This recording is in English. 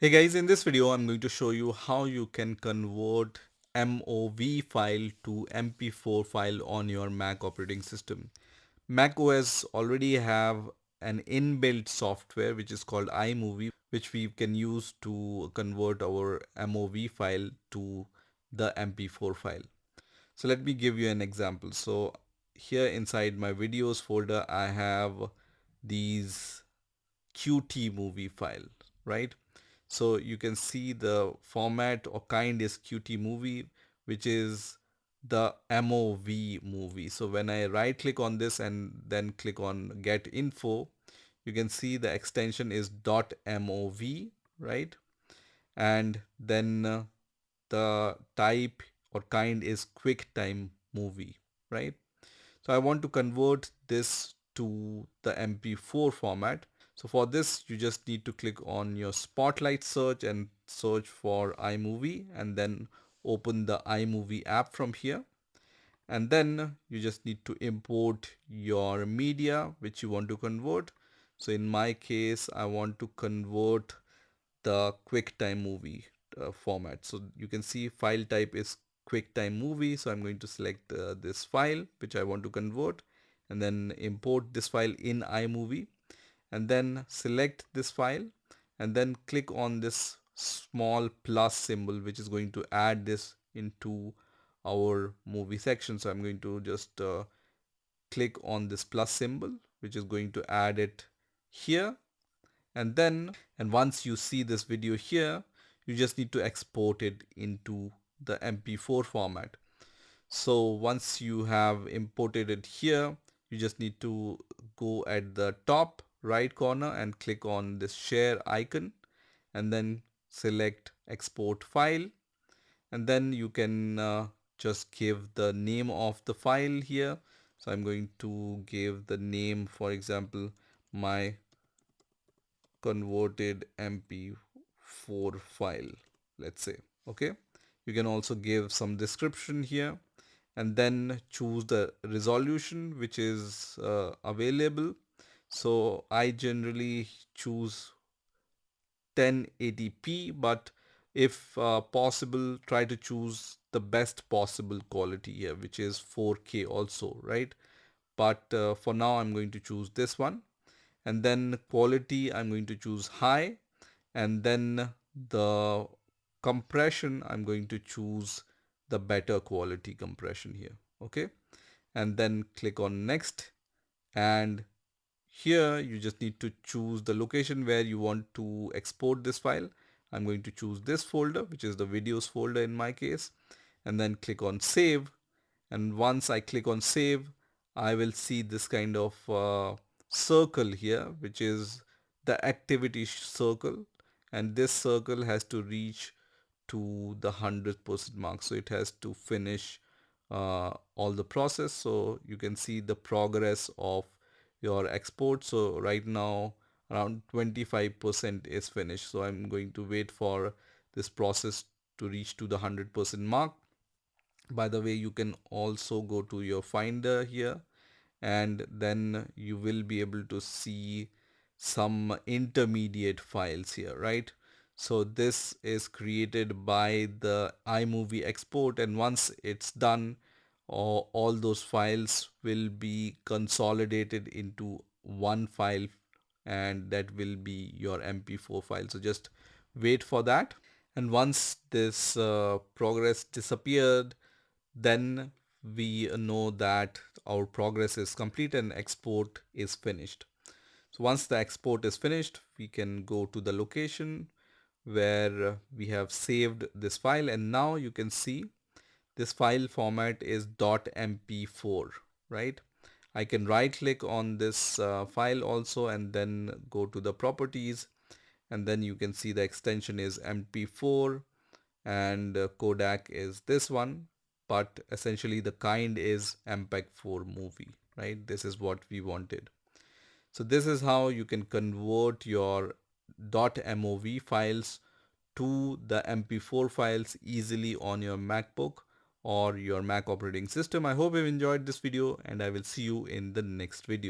Hey guys, in this video I'm going to show you how you can convert MOV file to MP4 file on your Mac operating system. macOS already have an inbuilt software which is called iMovie, which we can use to convert our MOV file to the MP4 file. So let me give you an example. So here inside my videos folder I have these Qt movie file, right? So you can see the format or kind is Qt movie, which is the MOV movie. So when I right click on this and then click on get info, you can see the extension is .mov, right? And then the type or kind is QuickTime movie, right? So I want to convert this to the MP4 format. So for this, you just need to click on your Spotlight search and search for iMovie and then open the iMovie app from here. And then you just need to import your media which you want to convert. So in my case, I want to convert the QuickTime movie format. So you can see file type is QuickTime movie. So I'm going to select this file which I want to convert and then import this file in iMovie and then select this file and then click on this small plus symbol which is going to add this into our movie section. So I'm going to just click on this plus symbol which is going to add it here, and once you see this video here, you just need to export it into the MP4 format. So once you have imported it here, you just need to go at the top right corner and click on this share icon and then select export file, and then you can just give the name of the file here. So I'm going to give the name, for example, my converted MP4 file, let's say. Okay, you can also give some description here and then choose the resolution which is available. So I generally choose 1080p, but if possible, try to choose the best possible quality here, which is 4K also, right? But for now I'm going to choose this one, and then quality I'm going to choose high, and then the compression I'm going to choose the better quality compression here. Okay, and then click on next, and here you just need to choose the location where you want to export this file. I'm going to choose this folder, which is the videos folder in my case, and then click on save. And once I click on save, I will see this kind of circle here, which is the activity circle, and this circle has to reach to the 100% mark, so it has to finish all the process. So you can see the progress of your export. So right now around 25% is finished, so I'm going to wait for this process to reach to the 100% mark. By the way, you can also go to your finder here, and then you will be able to see some intermediate files here, right? So this is created by the iMovie export, and once it's done, all those files will be consolidated into one file, and that will be your MP4 file. So just wait for that, and once this progress disappeared, then we know that our progress is complete and export is finished. So once the export is finished, we can go to the location where we have saved this file, and now you can see this file format is .mp4, right? I can right click on this file also and then go to the properties, and then you can see the extension is mp4, and Kodak is this one, but essentially the kind is MPEG-4 movie, right? This is what we wanted. So this is how you can convert your .mov files to the MP4 files easily on your MacBook or your Mac operating system. I hope you've enjoyed this video, and I will see you in the next video.